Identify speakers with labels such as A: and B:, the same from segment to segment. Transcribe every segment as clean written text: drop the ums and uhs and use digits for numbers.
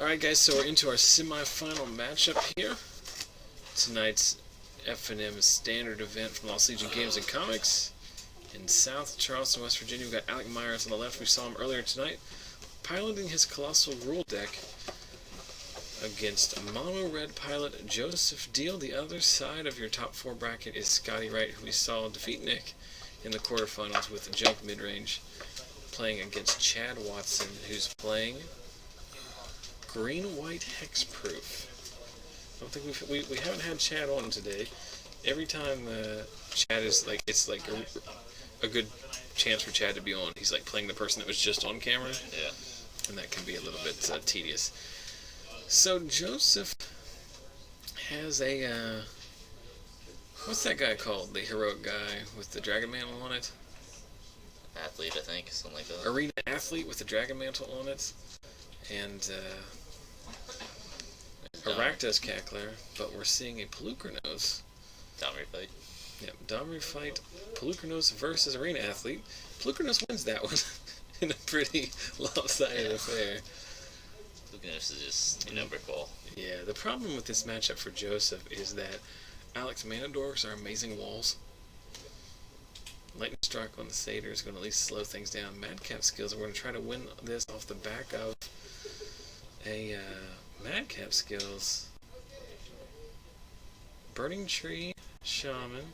A: Alright guys, so we're into our semi-final matchup here. Tonight's FNM standard event from Lost Legion Games and Comics. In South Charleston, West Virginia, we've got Alec Myers on the left. We saw him earlier tonight, piloting his Colossal Gruul deck against Mono Red pilot Joseph Deal. The other side of your top four bracket is Scotty Wright, who we saw defeat Nick in the quarterfinals with a junk mid-range, playing against Chad Watson, who's playing Green-White Hexproof. I don't think we haven't had Chad on today. Every time Chad is like, it's like a good chance for Chad to be on. He's like playing the person that was just on camera.
B: Yeah.
A: And that can be a little bit tedious. So Joseph has a what's that guy called? The heroic guy with the dragon mantle on it?
B: Athlete, I think, something like that.
A: Arena athlete with the dragon mantle on it. And a Rakdos Cackler, but we're seeing a Pelucranos.
B: Domri fight.
A: Yep, Domri fight, Pelucranos versus Arena Athlete. Pelucranos wins that one in a pretty lopsided affair.
B: Pelucranos is just, brick wall.
A: Yeah, the problem with this matchup for Joseph is that Alec's mana dorks are amazing walls. Lightning Strike on the Satyr is going to at least slow things down. Madcap skills, we're going to try to win this off the back of a Madcap skills. Burning-Tree Shaman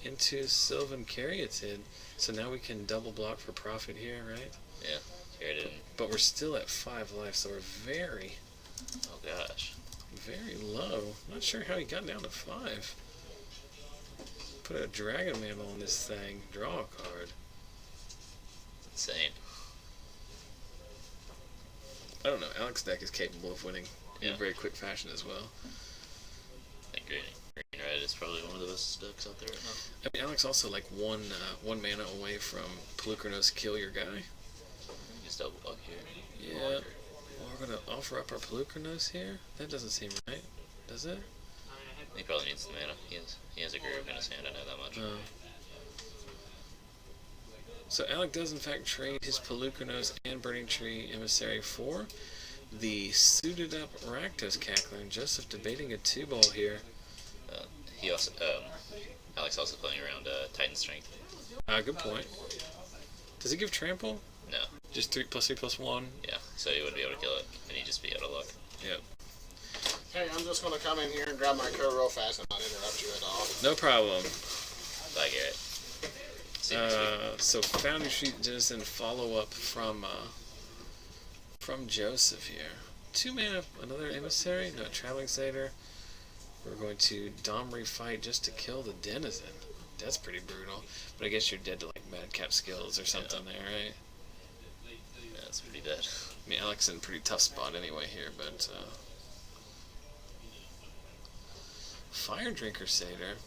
A: into Sylvan Caryatid. So now we can double block for profit here, right?
B: Yeah, Caryatid.
A: But we're still at 5 life, so we're very...
B: Oh gosh.
A: Very low. Not sure how he got down to 5. Put a dragon mantle on this thing. Draw a card.
B: It's insane.
A: I don't know. Alec's deck is capable of winning in a very quick fashion as well.
B: I think Green Red is probably one of the best decks out there right now.
A: I mean, Alec's also like one mana away from Pelucranos kill your guy.
B: Just double block here.
A: Yeah. Well, we're gonna offer up our Pelucranos here. That doesn't seem right, does it?
B: He probably needs the mana. He has a groove in his hand. I know that much.
A: So Alec does in fact trade his Pelucranos and Burning-Tree Emissary for the suited up Rakdos Cackler, and Joseph debating a 2-ball here.
B: He also, Alec's also playing around Titan Strength.
A: Good point. Does it give trample?
B: No.
A: Just 3+3/+1?
B: Yeah, so he wouldn't be able to kill it, and he'd just be out of luck.
A: Yep.
C: Hey, I'm just going to come in here and grab my code real fast and not interrupt you at all.
A: No problem.
B: Bye, Garrett.
A: So Foundry Denizen follow-up from Joseph here. 2 mana, another Emissary, no Traveling Satyr. We're going to Domri fight just to kill the Denizen. That's pretty brutal. But I guess you're dead to like Madcap skills or something there, right?
B: Yeah, that's pretty dead.
A: I mean, Alec's in a pretty tough spot anyway here, but Firedrinker Satyr.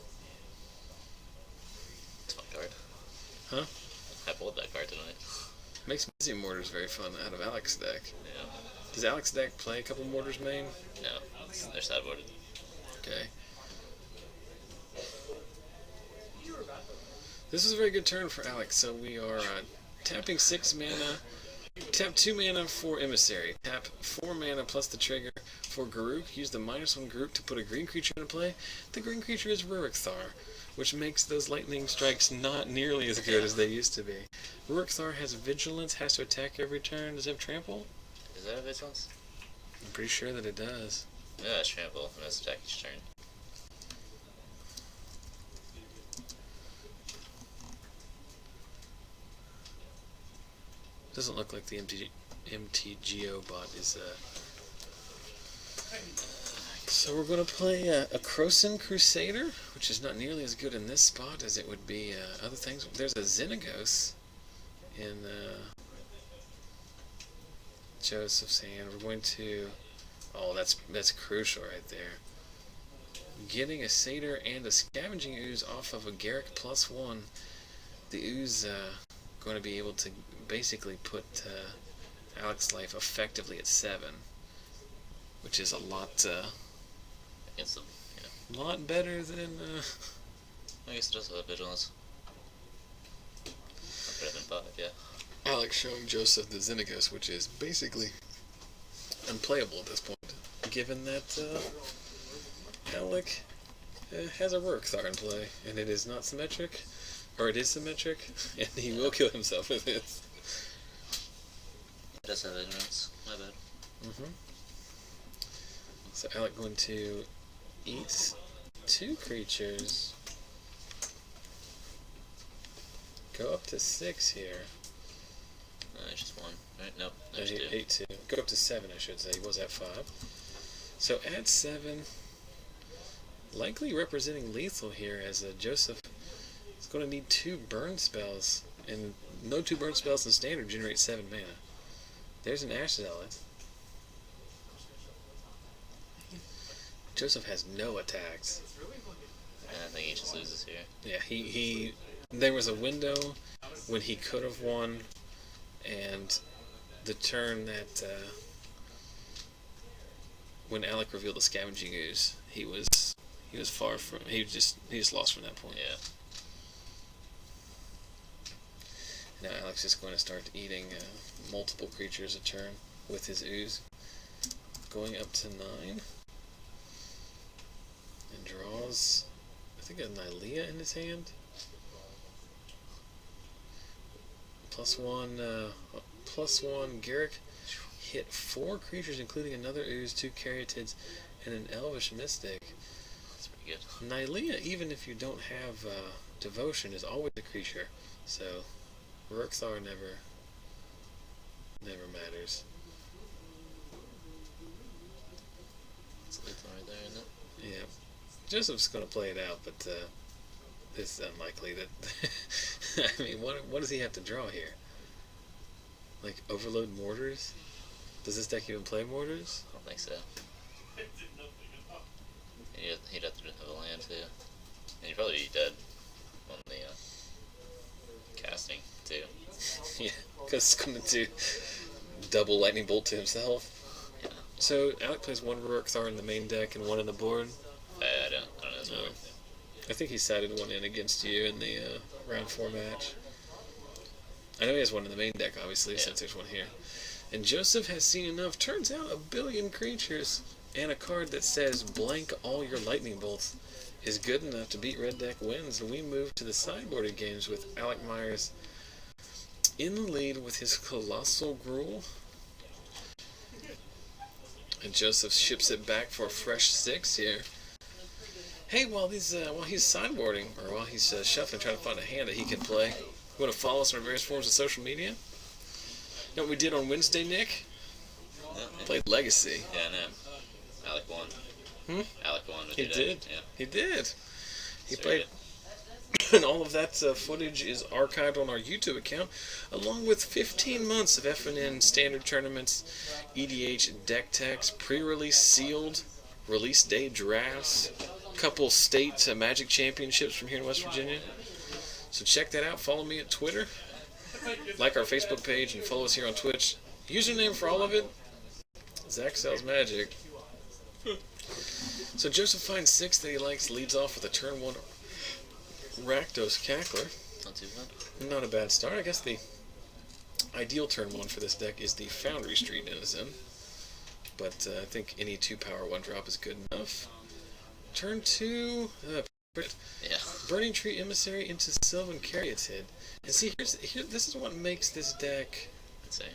B: It's a fun card.
A: Huh?
B: I pulled that card tonight.
A: Makes Mizzium Mortars very fun out of Alec's deck.
B: Yeah.
A: Does Alec's deck play a couple Mortars main?
B: No, they're sideboarded.
A: Okay. This is a very good turn for Alec. So we are tapping 6 mana. Tap 2 mana for Emissary. Tap 4 mana plus the trigger for Garruk. Use the -1 Garruk to put a green creature into play. The green creature is Rurikthar, which makes those lightning strikes not nearly as good as they used to be. Rurikthar has Vigilance, has to attack every turn. Does it have Trample?
B: Is that a Vigilance?
A: I'm pretty sure that it does.
B: Yeah, it's Trample, and it's attack each turn.
A: Doesn't look like the MTGO bot is So we're going to play a Krosan Crusader, which is not nearly as good in this spot as it would be other things. There's a Xenagos in Joseph's hand. We're going to... Oh, that's crucial right there. Getting a Satyr and a Scavenging Ooze off of a Garruk +1. The Ooze going to be able to basically put Alec's life effectively at 7, which is a lot...
B: Against them, yeah.
A: A lot better than...
B: I guess it does have Vigilance. Better than 5, yeah.
A: Alec showing Joseph the Xenagos, which is basically unplayable at this point, given that Alec has a Rurkthar in play, and it is not symmetric, or it is symmetric, and he will kill himself with it.
B: It does have ignorance. My bad.
A: So Alec going to eat 2 creatures. Go up to 6 here.
B: It's just 1. Right? Nope. There's
A: he
B: 2.
A: ate 2. Go up to 7, I should say. He was at 5. So add 7. Likely representing lethal here, as Joseph is going to need 2 burn spells. And no 2 burn spells in standard generate 7 mana. There's an Ash Zealot. Joseph has no attacks.
B: I think he just loses here.
A: Yeah, there was a window when he could have won, and the turn that when Alec revealed the Scavenging Ooze, he was far from. He just lost from that point.
B: Yeah.
A: Now Alec's just going to start eating multiple creatures a turn with his ooze, going up to 9, and draws, I think, a Nylea in his hand. +1 Garrick. Hit 4 creatures, including another ooze, 2 caryatids, and an Elvish Mystic.
B: That's pretty good.
A: Nylea, even if you don't have devotion, is always a creature. So Rurkthar never matters.
B: It's lethal right there, isn't it?
A: Yeah. Joseph's going to play it out, but it's unlikely that... I mean, what does he have to draw here? Like, Overload Mortars? Does this deck even play Mortars?
B: I don't think so. He'd have to have a land, too. And he'd probably be dead on the casting, too.
A: Yeah, because it's going to double Lightning Bolt to himself.
B: Yeah.
A: So, Alec plays 1 Rurkthar in the main deck and 1 in the board.
B: I don't know his board.
A: I think he sided 1 in against you in the round 4 match. I know he has 1 in the main deck, obviously, since there's 1 here. And Joseph has seen enough. Turns out 1 billion creatures and a card that says blank all your lightning bolts is good enough to beat red deck wins. And we move to the sideboarded games with Alec Myers in the lead with his Colossal Gruul. And Joseph ships it back for a fresh 6 here. Hey, while he's sideboarding, or while he's shuffling, trying to find a hand that he can play, you want to follow us on our various forms of social media? You know what we did on Wednesday, Nick? Played Legacy.
B: Yeah, I know. Alec won. Alec won.
A: He did.
B: Yeah.
A: He did. He
B: Sure
A: played. And all of that footage is archived on our YouTube account, along with 15 months of FNM standard tournaments, EDH deck techs, pre-release sealed, release day drafts, couple state Magic championships from here in West Virginia. So check that out. Follow me at Twitter, like our Facebook page, and follow us here on Twitch. Username for all of it, Zach Sells Magic. So Joseph finds 6 that he likes, leads off with a turn 1 Rakdos Cackler.
B: Not too bad.
A: Not a bad start. I guess the ideal turn 1 for this deck is the Foundry Street Denizen, but I think any 2-power 1-drop is good enough. Turn 2,
B: Yeah.
A: Burning-Tree Emissary into Sylvan Caryatid. And see, this is what makes this deck...
B: Insane.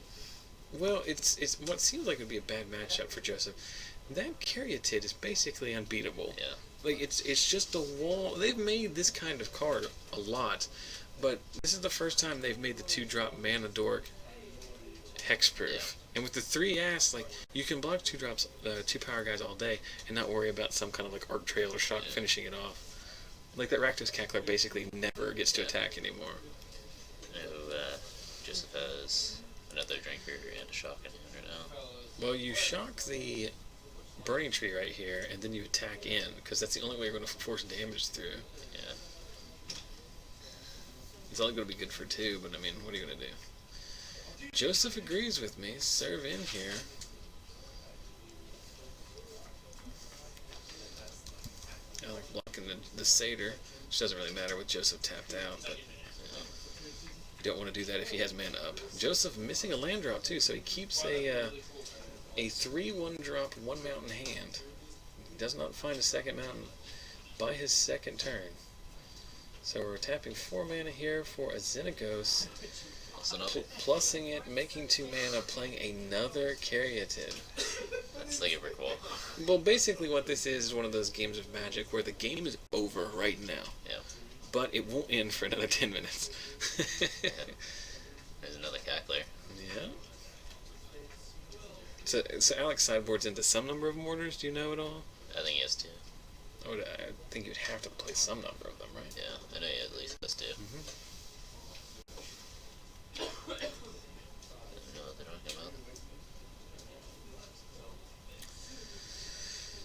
A: Well, it's what seems like it would be a bad matchup for Joseph. That Caryatid is basically unbeatable.
B: Yeah.
A: Like, it's just the wall. They've made this kind of card a lot, but this is the first time they've made the 2-drop Mana Dork hexproof.
B: Yeah.
A: And with the 3-ass, like, you can block 2-drops, 2-power guys all day and not worry about some kind of, like, Arc Trail or Shock finishing it off. Like, that Rakdos Cackler basically never gets to attack anymore.
B: Joseph has another drinker and a shock in hand right now.
A: Well, you shock the Burning-Tree right here, and then you attack in, because that's the only way you're going to force damage through.
B: Yeah.
A: It's only going to be good for 2, but I mean, what are you going to do? Joseph agrees with me. Serve in here. Alec blocking the Satyr, which doesn't really matter with Joseph tapped out, but you don't want to do that if he has mana up. Joseph missing a land drop too, so he keeps a a 3/1 drop, 1 mountain hand. He does not find a second mountain by his second turn. So we're tapping 4 mana here for a Xenagos, plussing it, making 2 mana, playing another Caryatid.
B: That's like a brick wall.
A: Well, basically what this is one of those games of Magic where the game is over right now.
B: Yeah.
A: But it won't end for another 10 minutes.
B: Yeah. There's another Cackler.
A: Yeah. So Alec sideboards into some number of mortars, do you know at all?
B: I think he has 2.
A: I think you'd have to play some number of them, right?
B: Yeah, I know he at least has 2. I don't know what they're talking about.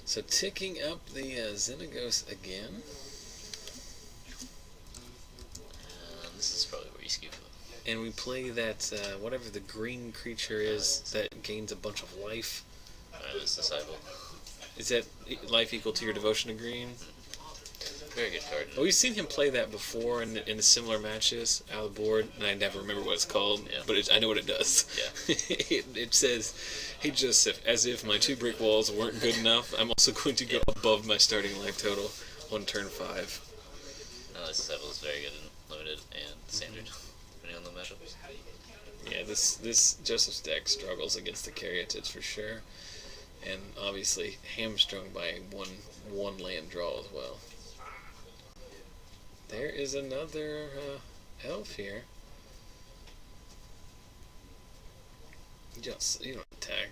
A: So ticking up the Xenagos again.
B: This is probably where you scoop.
A: And we play that, whatever the green creature is that gains a bunch of life.
B: It's the Sideboard.
A: Is that life equal to your devotion to green?
B: Very good card.
A: Well, we've seen him play that before in similar matches out of the board, and I never remember what it's called, but I know what it does.
B: Yeah.
A: it says, hey Joseph, as if my 2 brick walls weren't good enough, I'm also going to go above my starting life total on turn 5.
B: No, this Sideboard is very good in limited and standard, depending on the matchups.
A: Yeah, this Joseph's deck struggles against the Caryatids for sure, and obviously hamstrung by one land draw as well. There is another elf here. You don't attack.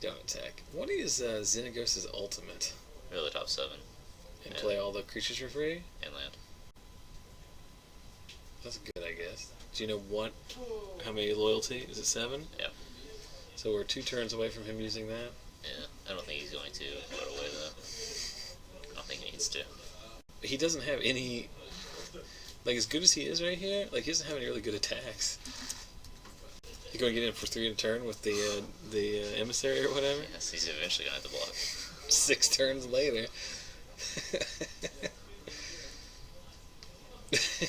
A: Don't attack. What is Xenagos' ultimate?
B: Really top 7.
A: And play all the creatures for free?
B: And land.
A: That's good, I guess. Do you know how many loyalty? Is it 7?
B: Yeah.
A: So we're 2 turns away from him using that?
B: Yeah, I don't think he's going to put away that. I don't think he needs to.
A: He doesn't have any, like, as good as he is right here, like, he doesn't have any really good attacks. You going to get in for 3 in a turn with the emissary or whatever?
B: Yes, he's eventually going to have to block.
A: 6 turns later.
B: This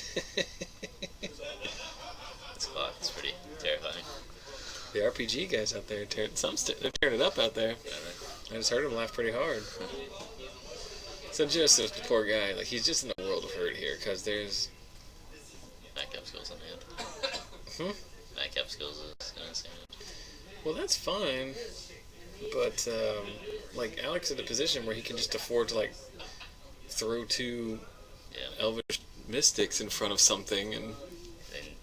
B: clock is pretty terrifying.
A: The RPG guys out there, they're tearing it up out there. I just heard him laugh pretty hard. So Joseph's the poor guy, like, he's just in a world of hurt here, because there's...
B: Nightcap skills in hand. Nightcap skills is in his hand.
A: Well, that's fine, but, like, Alec's in a position where he can just afford to, like, throw 2 Elvish Mystics in front of something, and,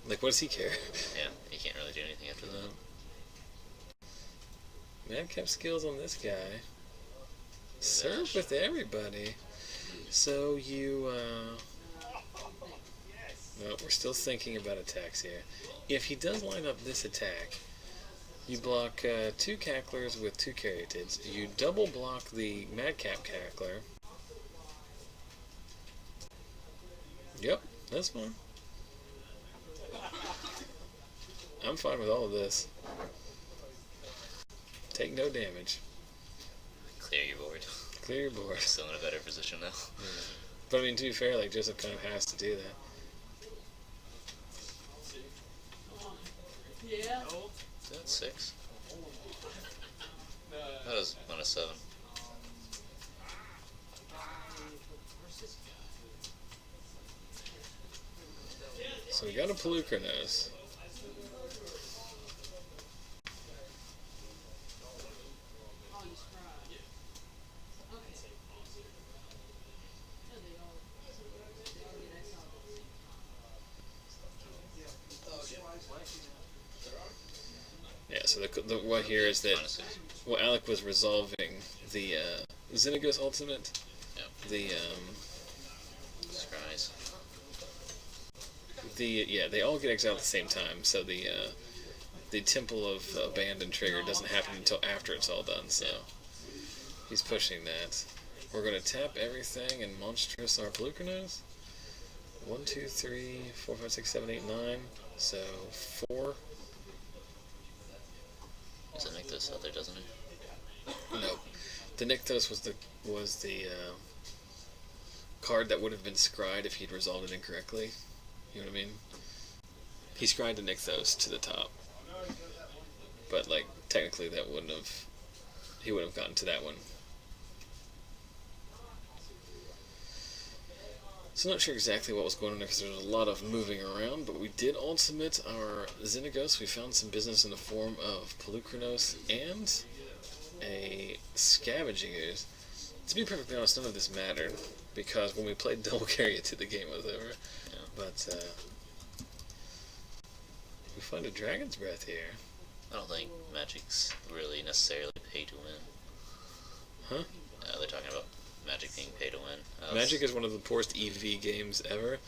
A: like, what does he care?
B: Yeah, he can't really do anything after that.
A: Madcap skills on this guy. Serve with everybody. So you, no, we're still thinking about attacks here. If he does line up this attack, you block 2 Cacklers with 2 Caryatids. You double block the Madcap Cackler. Yep, that's fine. I'm fine with all of this. Take no damage.
B: Clear your board.
A: Clear your board.
B: Still in a better position now.
A: Yeah. But I mean, to be fair, like, Joseph kind of has to do that.
B: Yeah. Is that 6? That was -7.
A: So we got a Pelucranos. Yeah, so the what here is that Alec was resolving the Xenagos ultimate, the
B: Scries.
A: They all get exiled at the same time, so the Temple of Abandon trigger doesn't happen until after it's all done, so he's pushing that. We're going to tap everything and monstrous our Pelucranos. 1, 2, 3, 4, 5, 6, 7, 8, 9, so 4.
B: Does it make this out there, doesn't it?
A: No. The Nykthos was the card that would have been scryed if he'd resolved it incorrectly. You know what I mean? He scryed the Nykthos to the top. but like technically that wouldn't have, he wouldn't have gotten to that one. So I'm not sure exactly what was going on there because there was a lot of moving around, but we did ultimate our Xenagos. We found some business in the form of Pelucranos and a Scavenging Ooze. To be perfectly honest, none of this mattered, because when we played double carry it, the game was over.
B: Yeah.
A: But we find a Dragon's Breath here.
B: I don't think Magic's really necessarily pay to win.
A: Huh?
B: They're talking about Magic being pay to win.
A: Magic is one of the poorest EV games ever.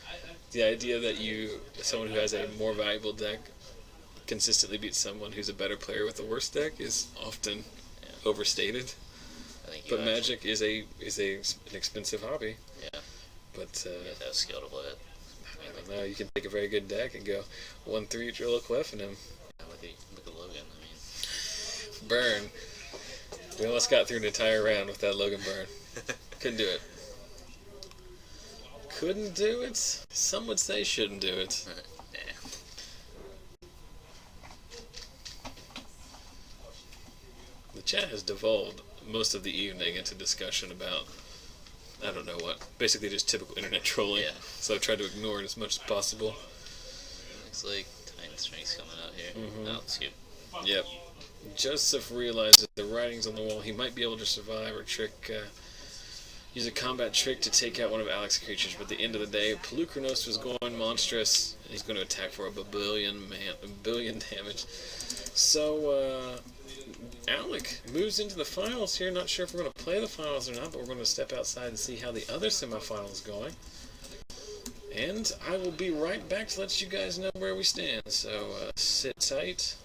A: The idea that someone who has a more valuable deck consistently beats someone who's a better player with a worse deck is often overstated.
B: I think
A: but Magic is an expensive hobby.
B: Yeah.
A: But
B: you have to have skill to play it.
A: I don't know. You can take a very good deck and go 1-3 at your local FNM.
B: Yeah, look at Logan. I mean,
A: burn. We almost got through an entire round with that Logan burn. Couldn't do it. Couldn't do it? Some would say shouldn't do it. The chat has devolved most of the evening into discussion about, I don't know what, basically just typical internet trolling.
B: Yeah.
A: So I've tried to ignore it as much as possible.
B: Looks like Titan Strength's coming out here. Oh, scoop.
A: Yep. Joseph realizes the writing's on the wall. He might be able to survive or use a combat trick to take out one of Alec's creatures, but at the end of the day, Pelucranos was going monstrous, and he's going to attack for a billion damage. So, Alec moves into the finals here. Not sure if we're going to play the finals or not, but we're going to step outside and see how the other semifinals going. And I will be right back to let you guys know where we stand. So, sit tight.